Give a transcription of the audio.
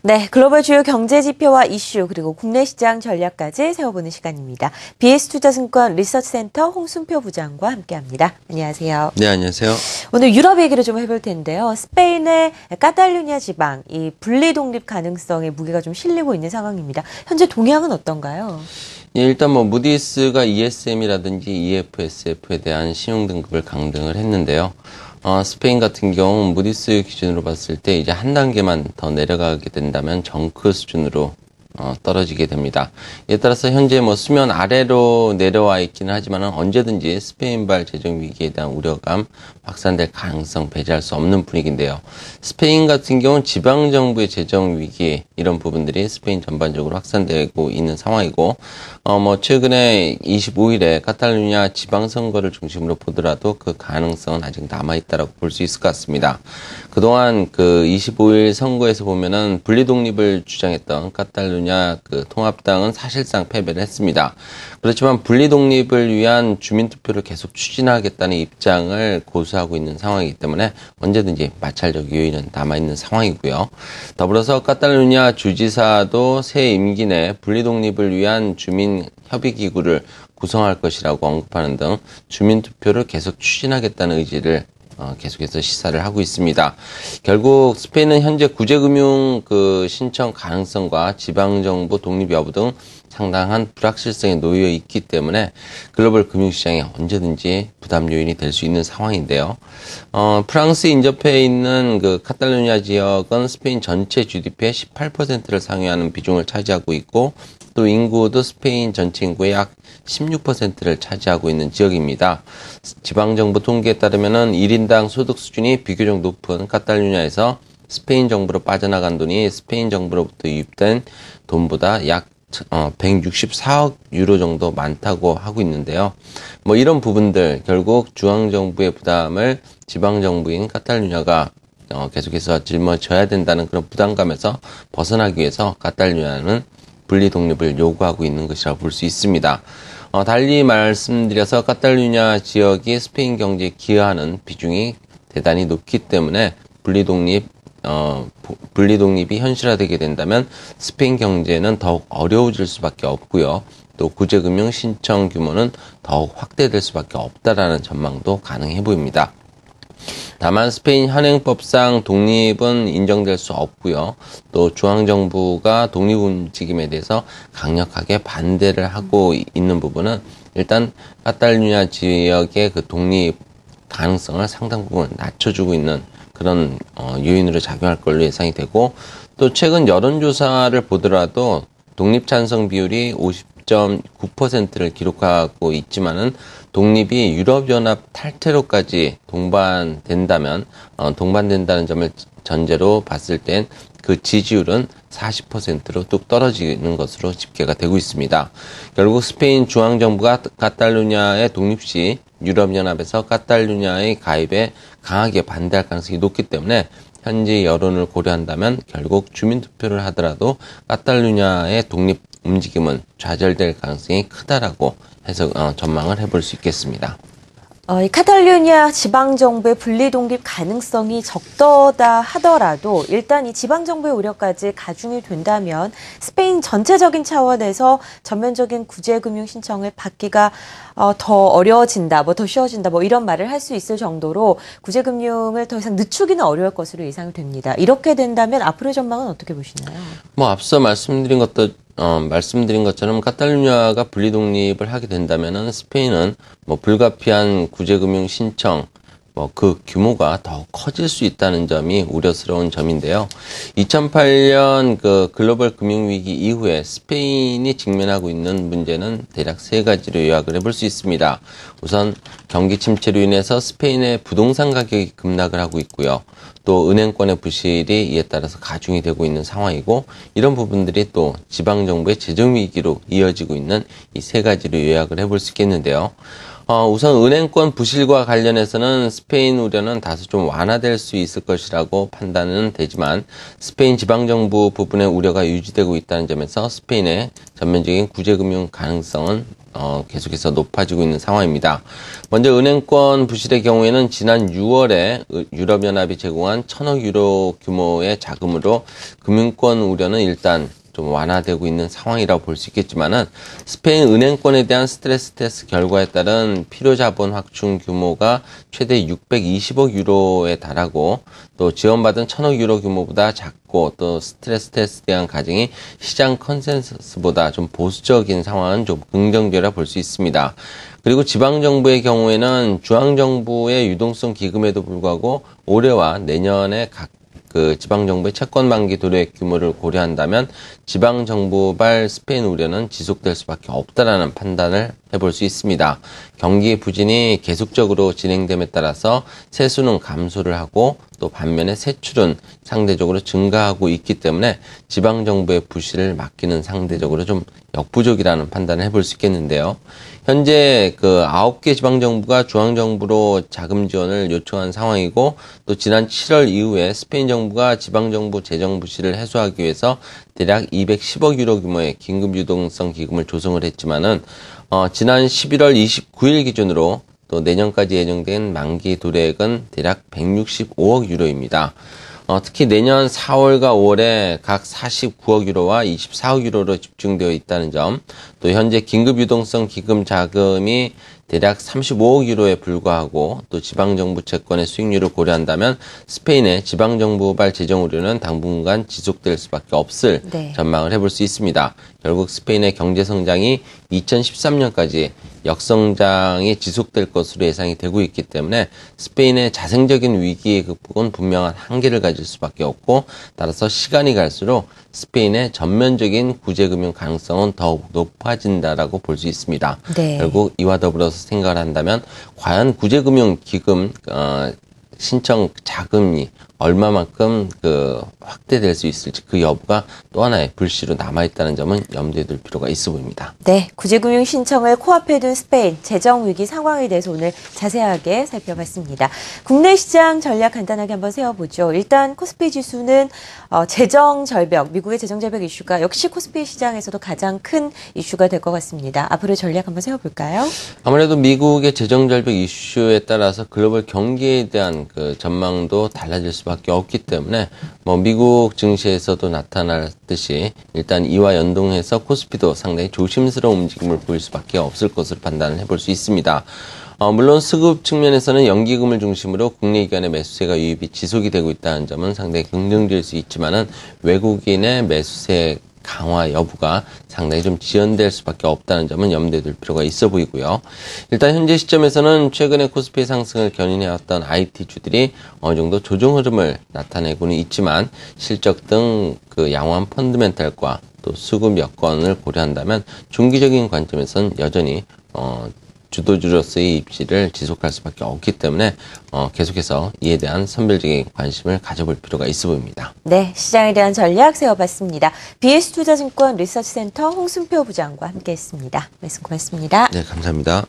네, 글로벌 주요 경제 지표와 이슈 그리고 국내 시장 전략까지 세워보는 시간입니다. BS투자증권 리서치센터 홍순표 부장과 함께합니다. 안녕하세요. 네, 안녕하세요. 오늘 유럽 얘기를 좀 해볼 텐데요. 스페인의 카탈루냐 지방, 이 분리 독립 가능성에 무게가 좀 실리고 있는 상황입니다. 현재 동향은 어떤가요? 예, 일단 무디스가 ESM이라든지 EFSF에 대한 신용 등급을 강등을 했는데요. 스페인 같은 경우 무디스 기준으로 봤을 때 이제 한 단계만 더 내려가게 된다면 정크 수준으로 떨어지게 됩니다. 이에 따라서 현재 수면 아래로 내려와 있기는 하지만 언제든지 스페인발 재정 위기에 대한 우려감 확산될 가능성 배제할 수 없는 분위기인데요. 스페인 같은 경우는 지방 정부의 재정 위기 이런 부분들이 스페인 전반적으로 확산되고 있는 상황이고 최근에 25일에 카탈루냐 지방선거를 중심으로 보더라도 그 가능성은 아직 남아있다라고 볼 수 있을 것 같습니다. 그동안 그 25일 선거에서 보면은 분리 독립을 주장했던 카탈루냐 그 통합당은 사실상 패배를 했습니다. 그렇지만 분리 독립을 위한 주민 투표를 계속 추진하겠다는 입장을 고수하고 있는 상황이기 때문에 언제든지 마찰적 요인은 남아있는 상황이고요. 더불어서 카탈루냐 주지사도 새 임기 내 분리 독립을 위한 주민 협의기구를 구성할 것이라고 언급하는 등 주민 투표를 계속 추진하겠다는 의지를 계속해서 시사를 하고 있습니다. 결국 스페인은 현재 구제금융 신청 가능성과 지방정부 독립 여부 등 상당한 불확실성에 놓여 있기 때문에 글로벌 금융시장에 언제든지 부담 요인이 될 수 있는 상황인데요. 프랑스 인접해 있는 카탈루냐 지역은 스페인 전체 GDP의 18%를 상회하는 비중을 차지하고 있고 또 인구도 스페인 전체 인구의 약 16%를 차지하고 있는 지역입니다. 지방정부 통계에 따르면 1인당 소득 수준이 비교적 높은 카탈루냐에서 스페인 정부로 빠져나간 돈이 스페인 정부로부터 유입된 돈보다 약 164억 유로 정도 많다고 하고 있는데요. 이런 부분들 결국 중앙정부의 부담을 지방정부인 카탈루냐가 계속해서 짊어져야 된다는 그런 부담감에서 벗어나기 위해서 카탈루냐는 분리 독립을 요구하고 있는 것이라고 볼 수 있습니다. 달리 말씀드려서 카탈루냐 지역이 스페인 경제에 기여하는 비중이 대단히 높기 때문에 분리 독립이 현실화되게 된다면 스페인 경제는 더욱 어려워질 수밖에 없고요. 또 구제금융 신청 규모는 더욱 확대될 수밖에 없다라는 전망도 가능해 보입니다. 다만 스페인 현행법상 독립은 인정될 수 없고요. 또 중앙정부가 독립 움직임에 대해서 강력하게 반대를 하고 있는 부분은 일단 카탈루냐 지역의 그 독립 가능성을 상당 부분 낮춰주고 있는 그런 요인으로 작용할 걸로 예상이 되고 또 최근 여론조사를 보더라도 독립 찬성 비율이 50.9%를 기록하고 있지만은 독립이 유럽연합 탈퇴로까지 동반된다는 점을 전제로 봤을 땐 그 지지율은 40%로 뚝 떨어지는 것으로 집계가 되고 있습니다. 결국 스페인 중앙정부가 카탈루냐의 독립 시 유럽연합에서 카탈루냐의 가입에 강하게 반대할 가능성이 높기 때문에 현재 여론을 고려한다면 결국 주민투표를 하더라도 카탈루냐의 독립 움직임은 좌절될 가능성이 크다라고 해서 전망을 해볼 수 있겠습니다. 이 카탈루냐 지방정부의 분리독립 가능성이 적더다 하더라도 일단 이 지방정부의 우려까지 가중이 된다면 스페인 전체적인 차원에서 전면적인 구제금융 신청을 받기가 더 어려워진다, 더 쉬워진다, 이런 말을 할 수 있을 정도로 구제금융을 더 이상 늦추기는 어려울 것으로 예상이 됩니다. 이렇게 된다면 앞으로의 전망은 어떻게 보시나요? 앞서 말씀드린 것처럼 카탈루냐가 분리독립을 하게 된다면은 스페인은 불가피한 구제금융 신청 그 규모가 더 커질 수 있다는 점이 우려스러운 점인데요. 2008년 그 글로벌 금융위기 이후에 스페인이 직면하고 있는 문제는 대략 세 가지로 요약을 해볼 수 있습니다. 우선 경기 침체로 인해서 스페인의 부동산 가격이 급락을 하고 있고요. 또 은행권의 부실이 이에 따라서 가중이 되고 있는 상황이고 이런 부분들이 또 지방정부의 재정위기로 이어지고 있는 이 세 가지로 요약을 해볼 수 있겠는데요. 우선 은행권 부실과 관련해서는 스페인 우려는 다소 좀 완화될 수 있을 것이라고 판단은 되지만 스페인 지방정부 부분의 우려가 유지되고 있다는 점에서 스페인의 전면적인 구제금융 가능성은 계속해서 높아지고 있는 상황입니다. 먼저 은행권 부실의 경우에는 지난 6월에 유럽연합이 제공한 1,000억 유로 규모의 자금으로 금융권 우려는 일단 좀 완화되고 있는 상황이라고 볼 수 있겠지만은 스페인 은행권에 대한 스트레스 테스트 결과에 따른 필요자본 확충 규모가 최대 620억 유로에 달하고 또 지원받은 1,000억 유로 규모보다 작고 또 스트레스 테스트에 대한 가정이 시장 컨센서스보다 좀 보수적인 상황은 좀 긍정적이라 볼 수 있습니다. 그리고 지방정부의 경우에는 중앙정부의 유동성 기금에도 불구하고 올해와 내년에 각 지방정부의 채권 만기 도래액 규모를 고려한다면 지방정부발 스페인 우려는 지속될 수밖에 없다라는 판단을 해볼 수 있습니다. 경기 부진이 계속적으로 진행됨에 따라서 세수는 감소를 하고 또 반면에 세출은 상대적으로 증가하고 있기 때문에 지방정부의 부실을 막기는 상대적으로 좀 역부족이라는 판단을 해볼 수 있겠는데요. 현재 9개 지방정부가 중앙정부로 자금 지원을 요청한 상황이고 또 지난 7월 이후에 스페인 정부가 지방정부 재정 부실을 해소하기 위해서 대략 210억 유로 규모의 긴급 유동성 기금을 조성을 했지만은 지난 11월 29일 기준으로 또 내년까지 예정된 만기 도래액은 대략 165억 유로입니다. 특히 내년 4월과 5월에 각 49억 유로와 24억 유로로 집중되어 있다는 점, 또 현재 긴급 유동성 기금 자금이 대략 35억 유로에 불과하고 또 지방정부 채권의 수익률을 고려한다면 스페인의 지방정부발 재정 우려는 당분간 지속될 수밖에 없을 전망을 해볼 수 있습니다. 결국 스페인의 경제성장이 2013년까지 역성장이 지속될 것으로 예상이 되고 있기 때문에 스페인의 자생적인 위기의 극복은 분명한 한계를 가질 수밖에 없고 따라서 시간이 갈수록 스페인의 전면적인 구제금융 가능성은 더욱 높아진다라고 볼 수 있습니다. 결국 이와 더불어서 생각을 한다면 과연 구제금융 기금 신청 자금이 얼마만큼 확대될 수 있을지 그 여부가 또 하나의 불씨로 남아있다는 점은 염두에 둘 필요가 있어 보입니다. 네, 구제금융 신청을 코앞에 둔 스페인 재정 위기 상황에 대해서 오늘 자세하게 살펴봤습니다. 국내 시장 전략 간단하게 한번 세워보죠. 일단 코스피 지수는 재정 절벽, 미국의 재정 절벽 이슈가 역시 코스피 시장에서도 가장 큰 이슈가 될 것 같습니다. 앞으로 전략 한번 세워볼까요? 아무래도 미국의 재정 절벽 이슈에 따라서 글로벌 경기에 대한 전망도 달라질 수밖에 없기 때문에 미국 증시에서도 나타났듯이 일단 이와 연동해서 코스피도 상당히 조심스러운 움직임을 보일 수밖에 없을 것으로 판단을 해볼 수 있습니다. 물론 수급 측면에서는 연기금을 중심으로 국내 기관의 매수세가 유입이 지속이 되고 있다는 점은 상당히 긍정적일 수 있지만은 외국인의 매수세 강화 여부가 상당히 좀 지연될 수밖에 없다는 점은 염두에 둘 필요가 있어 보이고요. 일단 현재 시점에서는 최근에 코스피의 상승을 견인해왔던 IT주들이 어느 정도 조정 흐름을 나타내고는 있지만 실적 등 양호한 펀드멘탈과 또 수급 여건을 고려한다면 중기적인 관점에서는 여전히 주도주로서의 입지를 지속할 수밖에 없기 때문에 계속해서 이에 대한 선별적인 관심을 가져볼 필요가 있어 보입니다. 네, 시장에 대한 전략 세워봤습니다. BS투자증권 리서치센터 홍순표 부장과 함께했습니다. 말씀 고맙습니다. 네, 감사합니다.